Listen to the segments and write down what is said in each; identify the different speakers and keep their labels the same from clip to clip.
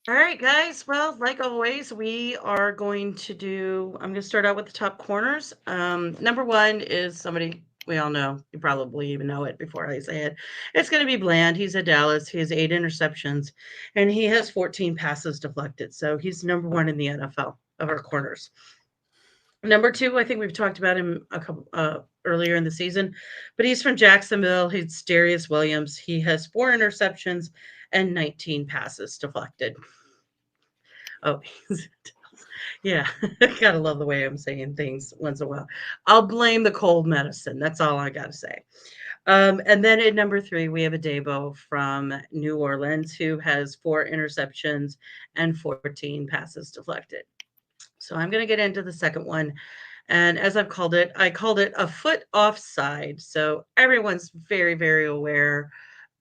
Speaker 1: All right, guys. Well, like always, I'm going to start out with the top corners. Number one is somebody we all know. You probably even know it before I say it. It's going to be Bland. He's at Dallas. He has 8 interceptions and he has 14 passes deflected. So he's number one in the NFL of our corners. Number two, I think we've talked about him a couple earlier in the season, but he's from Jacksonville. He's Darius Williams. He has 4 interceptions and 19 passes deflected. Oh, yeah. Gotta love the way I'm saying things once in a while. I'll blame the cold medicine. That's all I gotta say. And then at number three, we have a Debo from New Orleans who has 4 interceptions and 14 passes deflected. So I'm going to get into the second one. And as I called it a foot offside. So everyone's very, very aware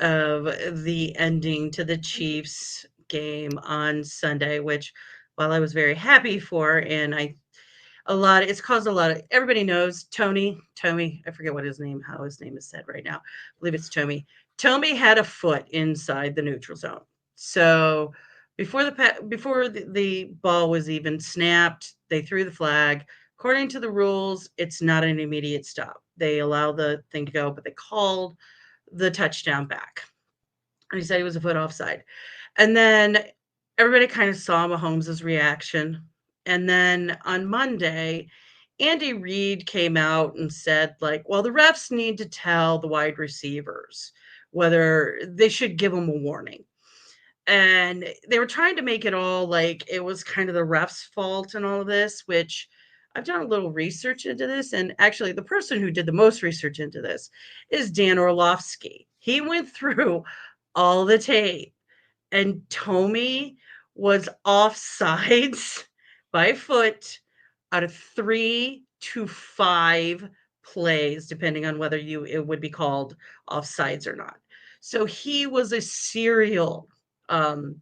Speaker 1: of the ending to the Chiefs game on Sunday, which while I was very happy for, and it's caused a lot of, everybody knows Tommy, I forget how his name is said right now. I believe it's Tommy had a foot inside the neutral zone. So before the ball was even snapped, they threw the flag. According to the rules, it's not an immediate stop. They allow the thing to go, but they called the touchdown back. And he said he was a foot offside. And then everybody kind of saw Mahomes' reaction. And then on Monday, Andy Reid came out and said, like, well, the refs need to tell the wide receivers whether they should give them a warning. And they were trying to make it all like it was kind of the refs' fault and all of this, which I've done a little research into this. And actually, the person who did the most research into this is Dan Orlovsky. He went through all the tape, and Tommy was offsides by foot out of 3 to 5 plays, depending on whether it would be called offsides or not. So he was a serial um,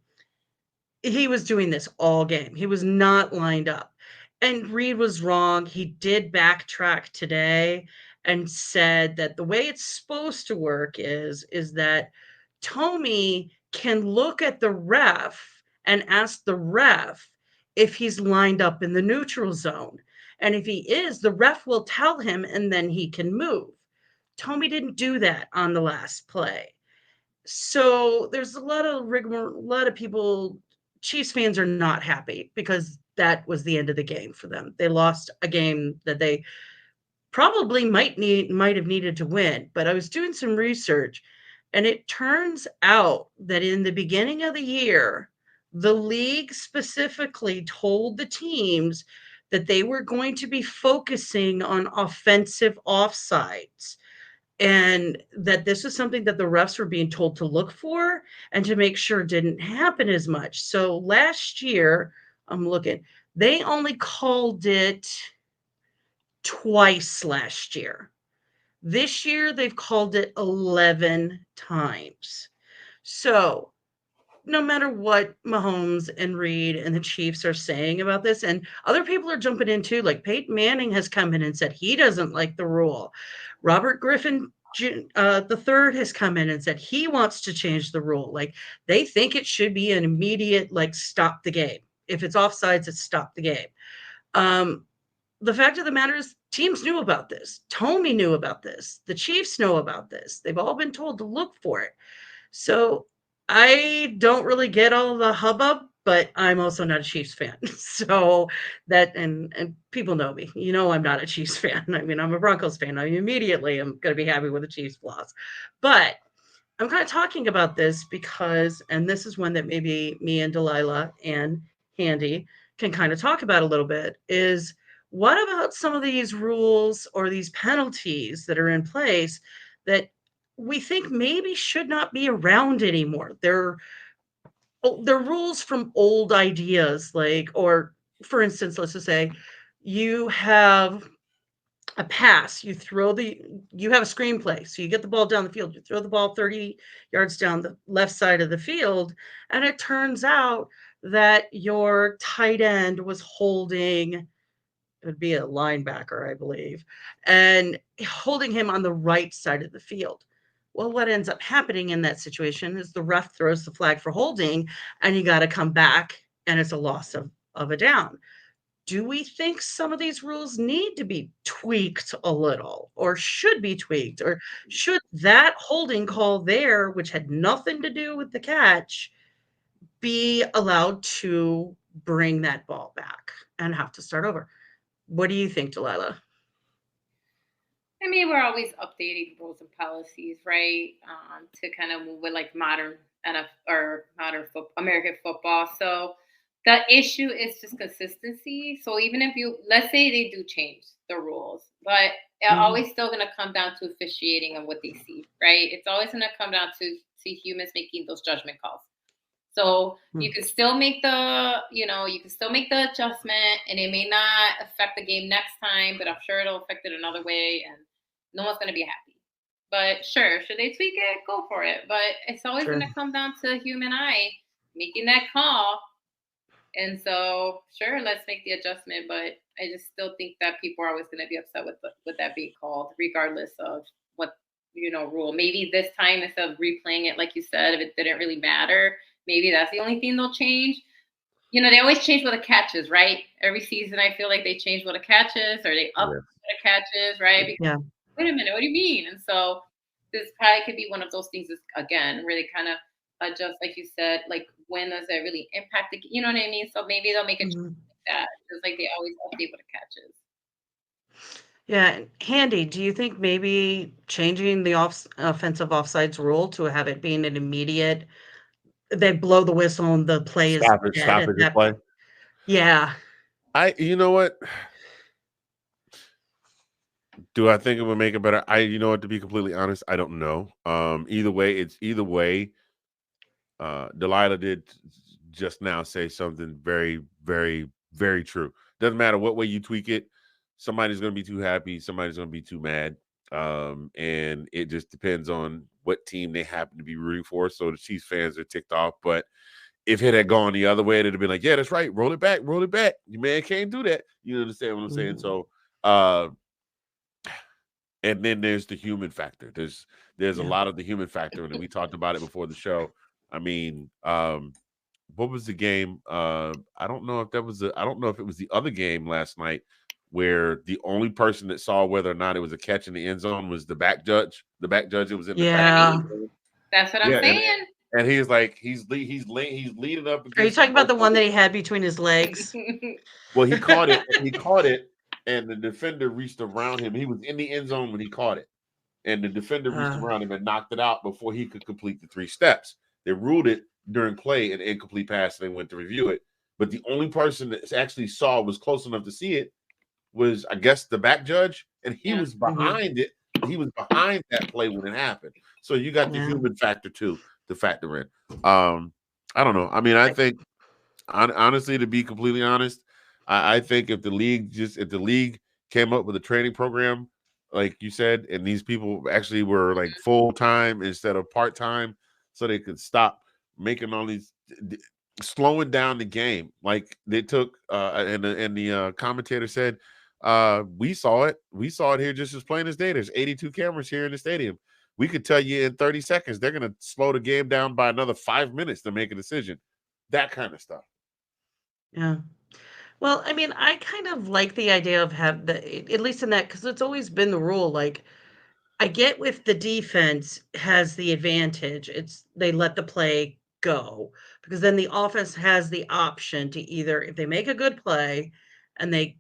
Speaker 1: he was doing this all game. He was not lined up. And Reed was wrong. He did backtrack today and said that the way it's supposed to work is that Tommy can look at the ref and ask the ref if he's lined up in the neutral zone. And if he is, the ref will tell him and then he can move. Tommy didn't do that on the last play. So there's a lot of rigmarole, a lot of people, Chiefs fans are not happy because that was the end of the game for them. They lost a game that they probably might have needed to win. But I was doing some research and it turns out that in the beginning of the year, the league specifically told the teams that they were going to be focusing on offensive offsides and that this is something that the refs were being told to look for and to make sure didn't happen as much. So last year, I'm looking, they only called it twice last year. This year, they've called it 11 times. So no matter what Mahomes and Reed and the Chiefs are saying about this, and other people are jumping in too, like Peyton Manning has come in and said he doesn't like the rule. Robert Griffin the third has come in and said he wants to change the rule. Like they think it should be an immediate, like, stop the game. If it's offsides, it's stop the game. Um, the fact of the matter is, teams knew about this. Tommy knew about this. The Chiefs know about this. They've all been told to look for it. So I don't really get all the hubbub, but I'm also not a Chiefs fan. So that and people know me. You know I'm not a Chiefs fan. I mean, I'm a Broncos fan. I immediately am going to be happy with the Chiefs loss. But I'm kind of talking about this because, and this is one that maybe me and Delilah and Handy can kind of talk about a little bit, is what about some of these rules or these penalties that are in place that we think maybe should not be around anymore? They're rules from old ideas, like, or for instance, let's just say you have a pass, you have a screenplay, so you get the ball down the field, you throw the ball 30 yards down the left side of the field, and it turns out that your tight end was holding, it would be a linebacker, I believe, and holding him on the right side of the field. Well, what ends up happening in that situation is the ref throws the flag for holding, and you got to come back, and it's a loss of a down. Do we think some of these rules need to be tweaked a little or should be tweaked? Or should that holding call there, which had nothing to do with the catch, be allowed to bring that ball back and have to start over? What do you think, Delilah?
Speaker 2: I mean, we're always updating rules and policies, right? To kind of move with like modern NFL or modern American football. So the issue is just consistency. So even if you, let's say they do change the rules, but it's
Speaker 1: Mhm.
Speaker 2: always still going to come down to officiating and what they see, right? It's always going to come down to humans making those judgment calls. So you
Speaker 1: Mm.
Speaker 2: can still make the, you can still make the adjustment and it may not affect the game next time, but I'm sure it'll affect it another way and no one's going to be happy. But sure, should they tweak it? Go for it. But it's always going
Speaker 1: Sure.
Speaker 2: to come down to human eye making that call. And so, sure, let's make the adjustment. But I just still think that people are always going to be upset with that being called, regardless of what rule. Maybe this time instead of replaying it, like you said, if it didn't really matter, maybe that's the only thing they'll change. They always change what a catch is, right? Every season, I feel like they change what a catch is, or they up
Speaker 3: Yeah.
Speaker 2: what a catch is, right? Because,
Speaker 1: Yeah.
Speaker 2: wait a minute, what do you mean? And so this probably could be one of those things again where they kind of adjust, like you said, like when does it really impact the, you know what I mean? So maybe they'll make a change
Speaker 1: Mhm.
Speaker 2: like that, just like they always update what a catch is.
Speaker 1: Yeah, Handy, do you think maybe changing the offensive offsides rule to have it being an immediate, they blow the whistle and the play is dead at
Speaker 3: Stoppage of
Speaker 1: that
Speaker 3: play.
Speaker 1: point? Yeah.
Speaker 3: You know what? Do I think it would make it better? You know what, to be completely honest, I don't know. Either way. Delilah did just now say something very, very, very true. Doesn't matter what way you tweak it, somebody's going to be too happy, somebody's going to be too mad, and it just depends on what team they happen to be rooting for. So the Chiefs fans are ticked off, but if it had gone the other way, it'd have been like, yeah, that's right, roll it back, roll it back. You man can't do that. You understand what I'm saying?
Speaker 1: Mhm.
Speaker 3: So, and then there's the human factor. There's a
Speaker 1: Yeah.
Speaker 3: lot of the human factor, and we talked about it before the show. I mean, what was the game? I don't know if I don't know if it was the other game last night where the only person that saw whether or not it was a catch in the end zone was the back judge. The back judge that was in the back.
Speaker 2: Right?
Speaker 1: Yeah.
Speaker 2: That's what I'm
Speaker 3: Yeah,
Speaker 2: saying.
Speaker 3: and he's like he's leaning up
Speaker 1: Are you
Speaker 3: against the
Speaker 1: talking about the one
Speaker 3: goalpost.
Speaker 1: that he had between his legs?
Speaker 3: Well, he caught it. He caught it, and the defender reached around him. He was in the end zone when he caught it, and the defender reached
Speaker 1: Uh,
Speaker 3: around him and knocked it out before he could complete the 3 steps. They ruled it during play an incomplete pass, and they went to review it. But the only person that actually saw was close enough to see it was, I guess, the back judge, and he
Speaker 2: Yeah.
Speaker 3: was
Speaker 1: mhm.
Speaker 3: behind it. He was behind that play when it happened. So you got the
Speaker 1: Yeah.
Speaker 3: human factor too to factor in. I don't know. I mean, I
Speaker 1: I
Speaker 3: think honestly, to be completely honest, I think if the league came up with a training program, like you said, and these people actually were like full time instead of part time, so they could stop making all these slowing down the game. Like they took, and the commentator said, we saw it here just as plain as day. There's 82 cameras here in the stadium. We could tell you in 30 seconds they're going to slow the game down by another 5 minutes to make a decision. That kind of stuff.
Speaker 1: Yeah. Well, I mean, I kind of like the idea of have the at least in that because it's always been the rule. Like, I get if the defense has the advantage, it's they let the play go because then the offense has the option to either if they make a good play and they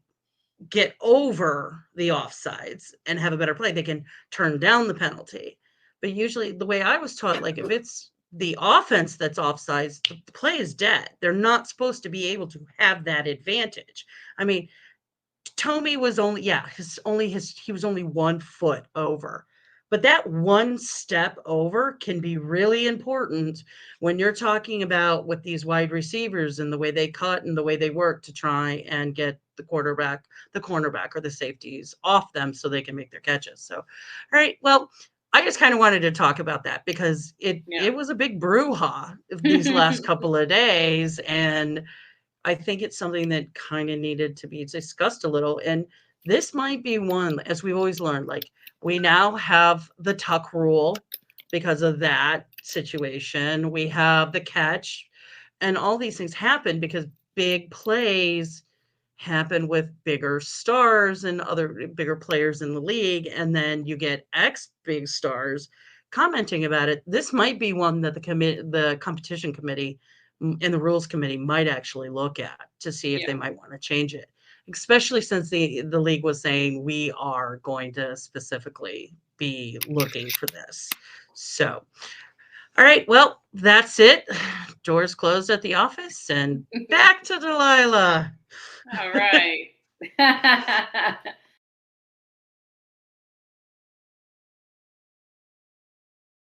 Speaker 1: get over the offsides and have a better play, they can turn down the penalty. But usually, the way I was taught, like if it's the offense that's offsides, the play is dead. They're not supposed to be able to have that advantage. I mean, Tommy was only yeah, his he was only 1 foot over. But that one step over can be really important when you're talking about with these wide receivers and the way they cut and the way they work to try and get the cornerback or the safeties off them so they can make their catches. So, all right, well, I just kind of wanted to talk about that because it
Speaker 2: Yeah.
Speaker 1: it was a big brouhaha these last couple of days, and I think it's something that kind of needed to be discussed a little. And this might be one, as we've always learned, like we now have the tuck rule because of that situation. We have the catch, and all these things happen because big plays happen with bigger stars and other bigger players in the league, and then you get X big stars commenting about it. This might be one that the competition committee and the rules committee might actually look at to see if they
Speaker 2: Yeah.
Speaker 1: might want to change it, especially since the league was saying we are going to specifically be looking for this. So, all right, well, that's it. Doors closed at the office, and back to Delilah.
Speaker 2: All right.